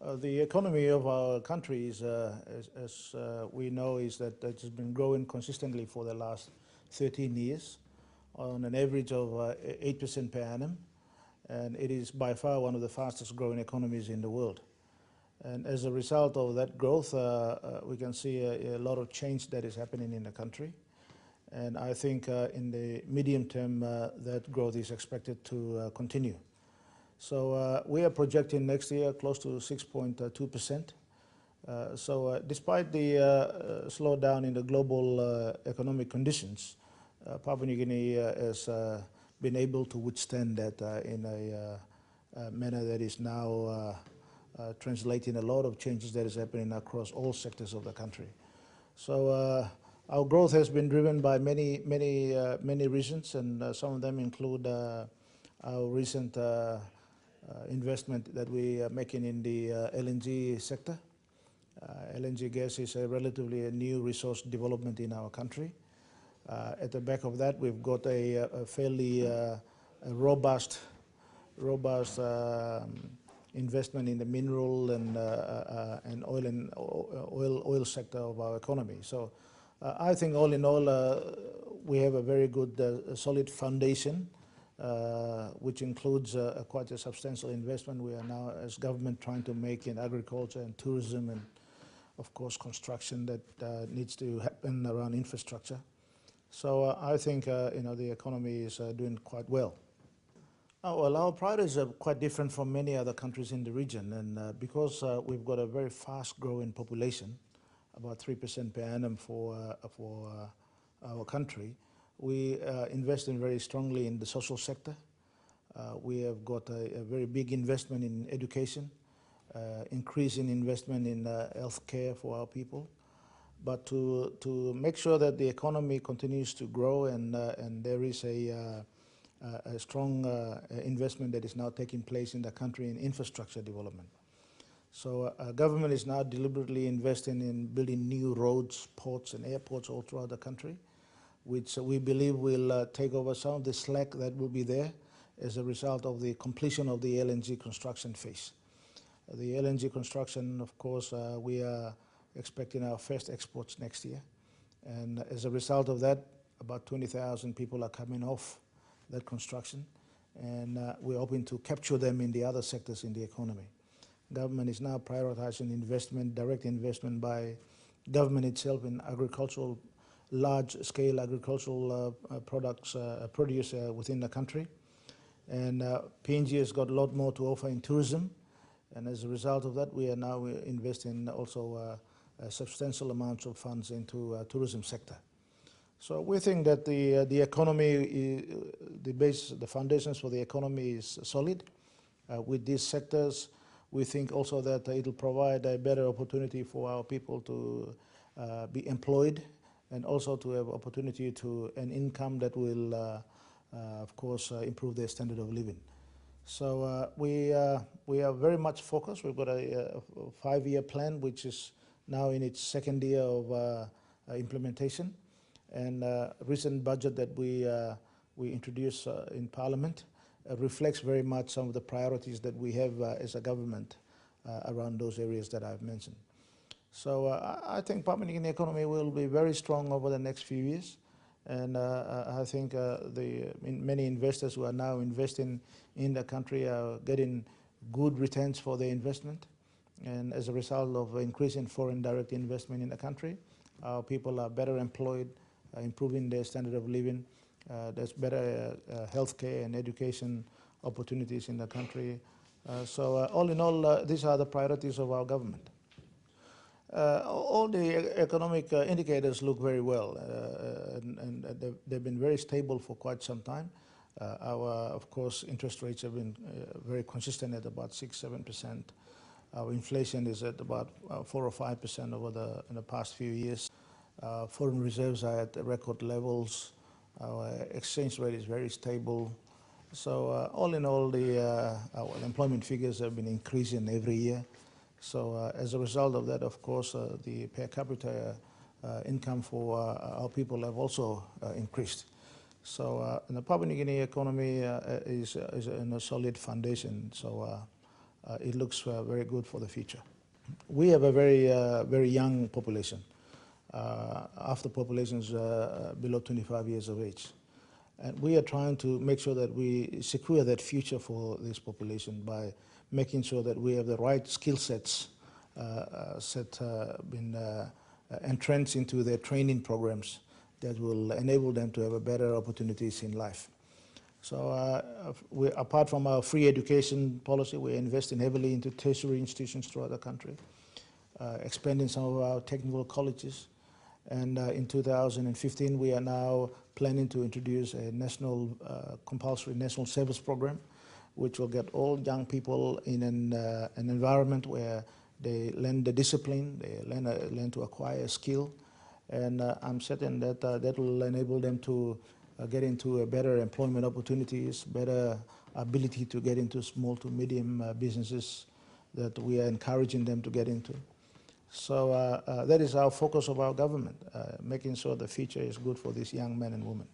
The economy of our country is, as we know, is that it has been growing consistently for the last 13 years on an average of 8% per annum, and it is by far one of the fastest growing economies in the world. And as a result of that growth, we can see a lot of change that is happening in the country. And I think in the medium term, that growth is expected to continue. So we are projecting next year close to 6.2%. So despite the slowdown in the global economic conditions, Papua New Guinea has been able to withstand that in a manner that is now translating a lot of changes that is happening across all sectors of the country. So our growth has been driven by many reasons, and some of them include our recent investment that we are making in the LNG sector. LNG gas is a relatively new resource development in our country. At the back of that, we've got a fairly robust investment in the mineral and oil sector of our economy. So I think all in all, we have a very good solid foundation, which includes quite a substantial investment we are now as government trying to make in agriculture and tourism and of course construction that needs to happen around infrastructure. So I think the economy is doing quite well. Well, our priorities are quite different from many other countries in the region, and because we've got a very fast-growing population, about 3% per annum for our country, we invest in very strongly in the social sector. We have got a very big investment in education, increase in investment in health care for our people. But to make sure that the economy continues to grow and there is a strong investment that is now taking place in the country in infrastructure development. So government is now deliberately investing in building new roads, ports and airports all throughout the country, which we believe will take over some of the slack that will be there as a result of the completion of the LNG construction phase. The LNG construction, of course, we are expecting our first exports next year. And as a result of that, about 20,000 people are coming off that construction, and we're hoping to capture them in the other sectors in the economy. Government is now prioritizing investment, direct investment by government itself in agricultural, large-scale agricultural products produced within the country. And PNG has got a lot more to offer in tourism, and as a result of that, we are now investing also substantial amounts of funds into tourism sector. So we think that the economy, the foundations for the economy is solid. With these sectors, we think also that it will provide a better opportunity for our people to be employed and also to have opportunity to an income that will, of course, improve their standard of living. So we are very much focused. We've got a 5-year plan, which is now in its second year of implementation. And recent budget that we introduced in Parliament reflects very much some of the priorities that we have as a government around those areas that I've mentioned. So I think Papua New Guinea economy will be very strong over the next few years. And I think many investors who are now investing in the country are getting good returns for their investment. And as a result of increasing foreign direct investment in the country, our people are better employed, improving their standard of living. There's better healthcare and education opportunities in the country. So all in all, these are the priorities of our government. All the economic indicators look very well, and they've been very stable for quite some time. Of course, interest rates have been very consistent at about 6–7%. Our inflation is at about 4 or 5% over in the past few years. Foreign reserves are at record levels. Our exchange rate is very stable. So all in all, our employment figures have been increasing every year. So as a result of that, of course, the per capita income for our people have also increased. So the Papua New Guinea economy is in a solid foundation. So it looks very good for the future. We have a very young population. Half the population is below 25 years of age. And we are trying to make sure that we secure that future for this population by making sure that we have the right skill sets been entrenched into their training programs that will enable them to have better opportunities in life. So apart from our free education policy, we're investing heavily into tertiary institutions throughout the country, expanding some of our technical colleges. And in 2015, we are now planning to introduce a national, compulsory national service program, which will get all young people in an environment where they learn the discipline, they learn to acquire a skill. And I'm certain that that will enable them to get into a better employment opportunities, better ability to get into small to medium businesses that we are encouraging them to get into. So that is our focus of our government, making sure the future is good for these young men and women.